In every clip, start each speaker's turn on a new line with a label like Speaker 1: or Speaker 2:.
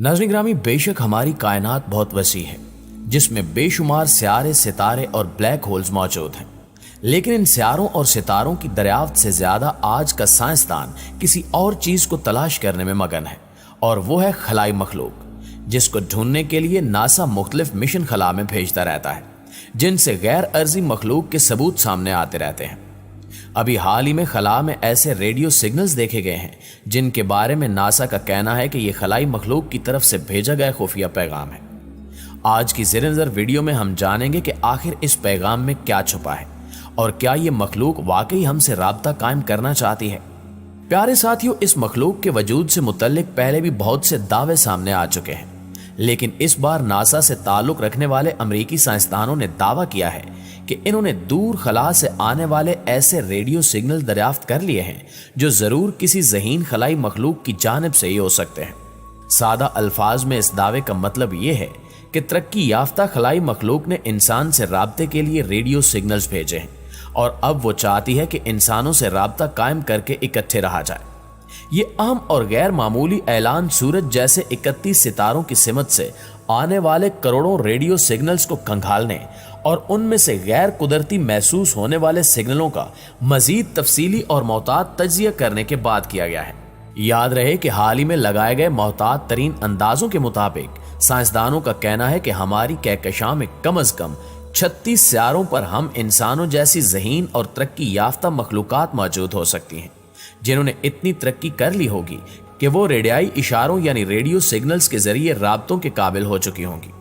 Speaker 1: नाज़रीन ग्रामी, बेशक हमारी कायनात बहुत वसी है जिसमें बेशुमार सियारे, सितारे और ब्लैक होल्स मौजूद हैं, लेकिन इन सियारों और सितारों की दरियाफ्त से ज्यादा आज का साइंसदान किसी और चीज को तलाश करने में मगन है, और वो है खलाई मखलूक, जिसको ढूंढने के लिए नासा मुख्तलिफ मिशन खला में भेजता रहता है, जिनसे गैर अर्जी मखलूक के सबूत सामने आते रहते हैं। अभी हाल ही में खला में ऐसे रेडियो सिग्नल्स देखे गए हैं जिनके बारे में नासा का कहना है कि ये खलाई मखलूक की तरफ से भेजा गया खुफिया पैगाम है। आज की ज़ेर नज़र वीडियो में हम जानेंगे कि आखिर इस पैगाम में क्या छुपा है और क्या ये मखलूक वाकई हमसे राब्ता कायम करना चाहती है। प्यारे साथियों, इस मखलूक के वजूद से मुतल्लिक पहले भी बहुत से दावे सामने आ चुके हैं, लेकिन इस बार नासा से ताल्लुक रखने वाले अमरीकी साइंसदानों ने दावा किया है कि इन्होंने दूर खला से आने वाले ऐसे रेडियो सिग्नल दरियाफ्त कर लिए हैं जो जरूर किसी ज़हीन खलाई मखलूक की जानिब से ही हो सकते हैं। सादा अल्फाज में इस दावे का मतलब ये है कि तरक्की याफ्ता खलाई मखलूक ने इंसान से राब्ते के लिए रेडियो सिग्नल्स भेजे हैं और अब वो चाहती है कि इंसानों से राब्ता कायम करके इकट्ठे रहा जाए। ये अहम और गैर मामूली ऐलान सूरज जैसे 31 सितारों की सिमत से आने वाले करोड़ों रेडियो सिग्नल्स को खंगालने और उनमें से गैर कुदरती महसूस होने वाले सिग्नलों का मजीद तफसीली और मोहतात तज्जिया करने के बाद किया गया है। याद रहे कि हाल ही में लगाए गए मोहतात तरीन अंदाजों के मुताबिक साइंसदानों का कहना है कि हमारी कहकशां में कम अज कम 36 सियारों पर हम इंसानों जैसी ज़हीन और तरक्की याफ्ता मखलूकात मौजूद हो सकती हैं, जिन्होंने इतनी तरक्की कर ली होगी कि वो रेडियाई इशारों यानी रेडियो सिग्नल्स के जरिए राब्तों के काबिल हो चुकी होंगी।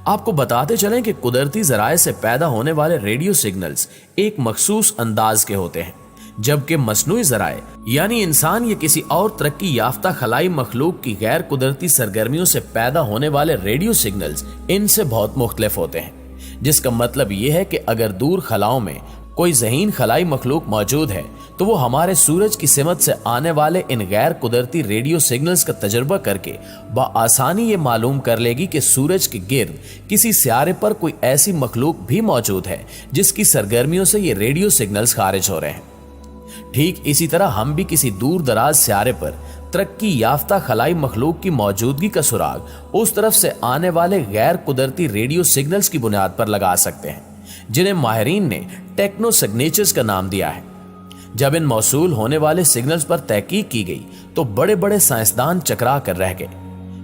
Speaker 1: आपको बताते चलें कि कुदरती जराए से पैदा होने वाले रेडियो सिग्नल्स एक मखसूस अंदाज के होते हैं, जबकि मसनूई जराए यानी इंसान या किसी और तरक्की याफ्ता खलाई मखलूक की गैर कुदरती सरगर्मियों से पैदा होने वाले रेडियो सिग्नल्स इनसे बहुत मुख्तलिफ होते हैं। जिसका मतलब यह है कि अगर दूर खलाओं में कोई ज़हीन खलाई मखलूक मौजूद है तो वो हमारे सूरज की सिमत से आने वाले इन गैर कुदरती रेडियो सिग्नल्स का तजुर्बा करके बआसानी ये मालूम कर लेगी कि सूरज के गिर्द किसी सियारे पर कोई ऐसी मखलूक भी मौजूद है जिसकी सरगर्मियों से ये रेडियो सिग्नल्स खारिज हो रहे हैं। ठीक इसी तरह हम भी किसी दूर दराज सियारे पर तरक्की याफ्ता खलाई मखलूक की मौजूदगी का सुराग उस तरफ से आने वाले गैर कुदरती रेडियो सिग्नल्स की बुनियाद पर लगा सकते हैं, जिन्हें माहिरीन ने टेक्नो सिग्नेचर्स का नाम दिया है। जब इन मौसूल होने वाले सिग्नल्स पर तहकीक की गई तो बड़े बड़े साइंसदान चकरा कर रह गए,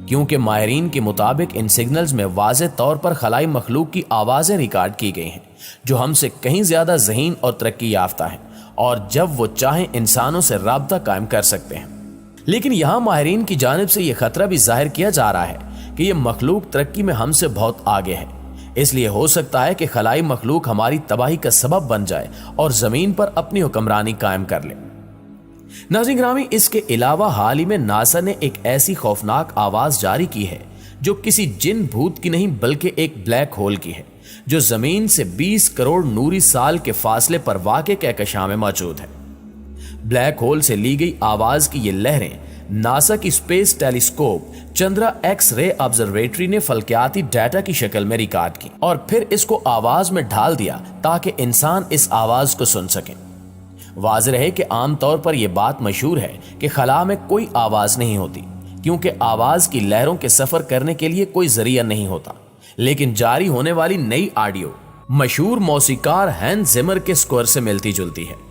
Speaker 1: क्योंकि माहिरीन के मुताबिक इन सिग्नल्स में वाज़े तौर पर खलाई मखलूक की आवाज़ें रिकॉर्ड की गई हैं जो हमसे कहीं ज़्यादा ज़हीन और तरक्की याफ्ता हैं और जब वो चाहें इंसानों से राब्ता कायम कर सकते हैं। लेकिन यहाँ माहिरीन की जानिब से यह खतरा भी जाहिर किया जा रहा है कि यह मखलूक तरक्की में हमसे बहुत आगे है, इसलिए हो सकता है कि खलाई मखलूक हमारी तबाही का सबब बन जाए और जमीन पर अपनी हुक्मरानी कायम कर ले। नाज़रीन ग्रामी, इसके अलावा हाल ही में नासा ने एक ऐसी खौफनाक आवाज जारी की है जो किसी जिन भूत की नहीं बल्कि एक ब्लैक होल की है, जो जमीन से 20 करोड़ नूरी साल के फासले पर वाक़े कहकशां में मौजूद है। ब्लैक होल से ली गई आवाज की ये लहरें नासा की space telescope Chandra X ray observatory ने फल्कियाती डाटा की शक्ल में रिकॉर्ड की और फिर इसको आवाज में ढाल दिया ताकि इंसान इस आवाज को सुन सके। वाज़ेह है कि आमतौर पर यह बात मशहूर है कि खला में कोई आवाज नहीं होती, क्योंकि आवाज की लहरों के सफर करने के लिए कोई जरिया नहीं होता, लेकिन जारी होने वाली नई ऑडियो मशहूर मौसीकार हैंस जिमर के स्कोर से मिलती जुलती है।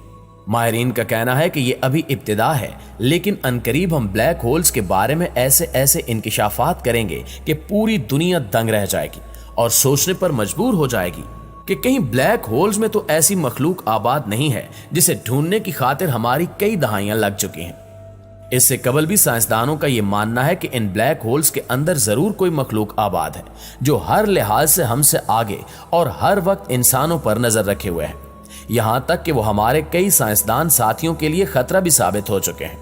Speaker 1: माहिरीन का कहना है कि ये अभी इब्तिदा है, लेकिन अनकरीब हम ब्लैक होल्स के बारे में ऐसे ऐसे इंकिशाफात करेंगे कि पूरी दुनिया दंग रह जाएगी और सोचने पर मजबूर हो जाएगी कि कहीं ब्लैक होल्स में तो ऐसी मखलूक आबाद नहीं है जिसे ढूंढने की खातिर हमारी कई दहाइयां लग चुकी हैं। इससे कबल भी साइंसदानों का यह मानना है कि इन ब्लैक होल्स के अंदर जरूर कोई मखलूक आबाद है जो हर लिहाज से हमसे आगे और हर वक्त इंसानों पर नजर रखे हुए है, यहां तक कि वो हमारे कई साइंसदान साथियों के लिए खतरा भी साबित हो चुके हैं।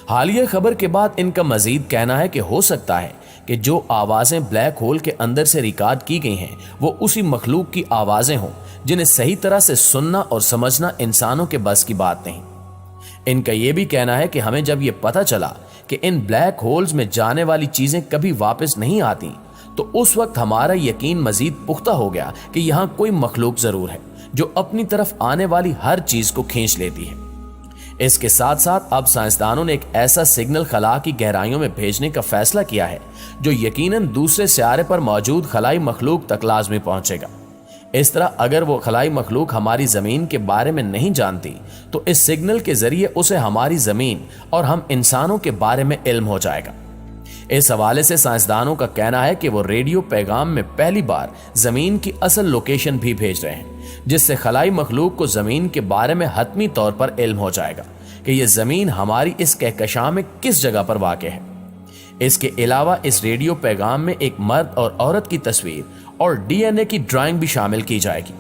Speaker 1: हालिया खबर के बाद इनका मजीद कहना है कि हो सकता है कि जो आवाजें ब्लैक होल के अंदर से रिकॉर्ड की गई हैं वो उसी मखलूक की आवाजें हों जिन्हें सही तरह से सुनना और समझना इंसानों के बस की बात नहीं। इनका यह भी कहना है कि हमें जब यह पता चला कि इन ब्लैक होल्स में जाने वाली चीजें कभी वापस नहीं आती तो उस वक्त हमारा यकीन मजीद पुख्ता हो गया कि यहां कोई मखलूक जरूर है जो अपनी तरफ आने वाली हर चीज को खींच लेती है। اس کے ساتھ ساتھ اب سائنسدانوں نے ایک ایسا سگنل خلا کی گہرائیوں میں بھیجنے کا فیصلہ کیا ہے جو یقیناً دوسرے سیارے پر موجود خلائی مخلوق تک لازمی پہنچے گا۔ اس طرح اگر وہ خلائی مخلوق ہماری زمین کے بارے میں نہیں جانتی تو اس سگنل کے ذریعے اسے ہماری زمین اور ہم انسانوں کے بارے میں علم ہو جائے گا۔ اس حوالے سے سائنسدانوں کا کہنا ہے کہ وہ ریڈیو پیغام میں پہلی بار زمین کی اصل لوکیشن بھی بھیج رہے ہیں، جس سے خلائی مخلوق کو زمین کے بارے میں حتمی طور پر علم ہو جائے گا کہ یہ زمین ہماری اس کہکشاں میں کس جگہ پر واقع ہے۔ اس کے علاوہ اس ریڈیو پیغام میں ایک مرد اور عورت کی تصویر اور ڈی این اے کی ڈرائنگ بھی شامل کی جائے گی۔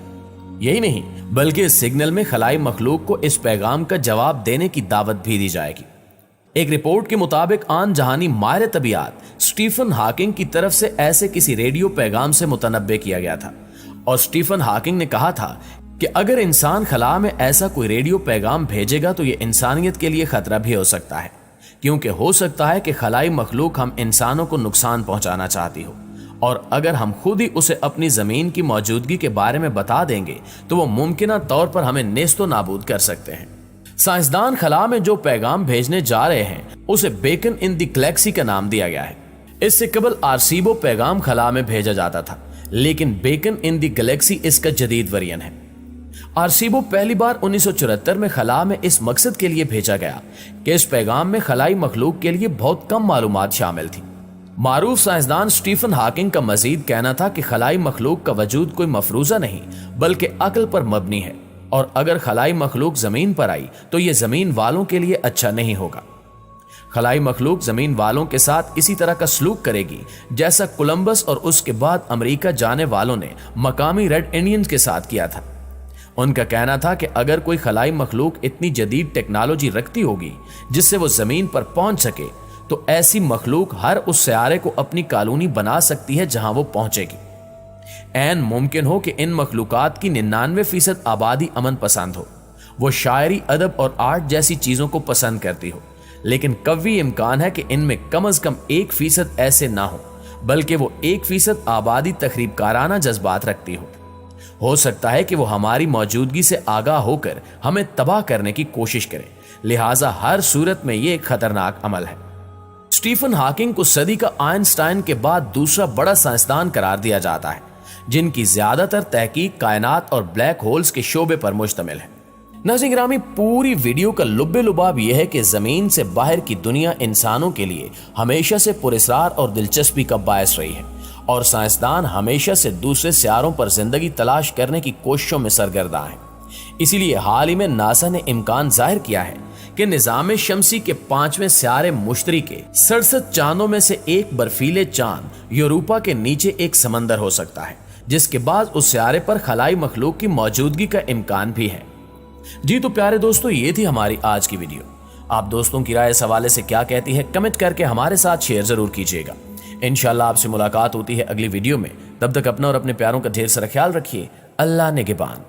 Speaker 1: یہی نہیں بلکہ اس سگنل میں خلائی مخلوق کو اس پیغام کا جواب دینے کی دعوت بھی دی جائے گی۔ ایک رپورٹ کے مطابق آن جہانی ماہر طبیعت سٹیفن ہاکنگ کی طرف سے ایسے کسی ریڈیو پیغام سے متنبع کیا گیا تھا، اور سٹیفن ہاکنگ نے کہا تھا کہ اگر انسان خلا میں ایسا کوئی ریڈیو پیغام بھیجے گا تو یہ انسانیت کے لیے خطرہ بھی ہو سکتا ہے، کیونکہ ہو سکتا ہے کہ خلائی مخلوق ہم انسانوں کو نقصان پہنچانا چاہتی ہو، اور اگر ہم خود ہی اسے اپنی زمین کی موجودگی کے بارے میں بتا دیں گے تو وہ ممکنہ طور پر ہمیں نیست و نابود کر سکتے ہیں۔ سائنسدان خلا میں جو پیغام بھیجنے جا رہے ہیں اسے بیکن ان دی گلیکسی کا نام دیا گیا ہے۔ اس سے قبل آرسیبو پیغام خلا میں بھیجا جاتا تھا، لیکن بیکن ان دی گلیکسی اس کا جدید ورژن ہے۔ آرسیبو پہلی بار 1974 میں خلا میں اس مقصد کے لیے بھیجا گیا کہ اس پیغام میں خلائی مخلوق کے لیے بہت کم معلومات شامل تھی۔ معروف سائنسدان سٹیفن ہاکنگ کا مزید کہنا تھا کہ خلائی مخلوق کا وجود کوئی مفروضہ نہیں بلکہ عقل پر مبنی ہے، اور اگر خلائی مخلوق زمین پر آئی تو یہ زمین والوں کے لیے اچھا نہیں ہوگا۔ خلائی مخلوق زمین والوں کے ساتھ اسی طرح کا سلوک کرے گی جیسا کولمبس اور اس کے بعد امریکہ جانے والوں نے مقامی ریڈ انڈینز کے ساتھ کیا تھا۔ ان کا کہنا تھا کہ اگر کوئی خلائی مخلوق اتنی جدید ٹیکنالوجی رکھتی ہوگی جس سے وہ زمین پر پہنچ سکے تو ایسی مخلوق ہر اس سیارے کو اپنی کالونی بنا سکتی ہے جہاں وہ پہنچے گی۔ این ممکن ہو کہ ان مخلوقات کی 99% آبادی امن پسند ہو، وہ شاعری، ادب اور آرٹ جیسی چیزوں کو پسند کرتی ہو، لیکن قوی امکان ہے کہ ان میں کم از کم 1% ایسے نہ ہو، بلکہ وہ 1% آبادی تخریب کارانہ جذبات رکھتی ہو سکتا ہے کہ وہ ہماری موجودگی سے آگاہ ہو کر ہمیں تباہ کرنے کی کوشش کرے، لہٰذا ہر صورت میں یہ ایک خطرناک عمل ہے۔ سٹیفن ہاکنگ کو صدی کا آئنسٹائن کے بعد دوسرا بڑا سائنسدان قرار دیا جاتا ہے جن کی زیادہ تر تحقیق کائنات اور بلیک ہولز کے شعبے پر مشتمل ہے۔ ناظرین گرامی، پوری ویڈیو کا لب لباب یہ ہے کہ زمین سے باہر کی دنیا انسانوں کے لیے ہمیشہ سے پراسرار اور دلچسپی کا باعث رہی ہے، اور سائنسدان ہمیشہ سے دوسرے سیاروں پر زندگی تلاش کرنے کی کوششوں میں سرگرداں ہیں۔ اسی لیے حال ہی میں ناسا نے امکان ظاہر کیا ہے کہ نظام شمسی کے 5ویں سیارے مشتری کے 67 چاندوں میں سے ایک برفیلے چاند یوروپا کے نیچے ایک سمندر ہو سکتا ہے، جس کے بعد اس سیارے پر خلائی مخلوق کی موجودگی کا امکان بھی ہے۔ جی تو پیارے دوستو، یہ تھی ہماری آج کی ویڈیو۔ آپ دوستوں کی رائے اس حوالے سے کیا کہتی ہے کمنٹ کر کے ہمارے ساتھ شیئر ضرور کیجیے گا۔ انشاءاللہ آپ سے ملاقات ہوتی ہے اگلی ویڈیو میں، تب تک اپنا اور اپنے پیاروں کا ڈھیر سارا خیال رکھیے۔ اللہ نگہبان۔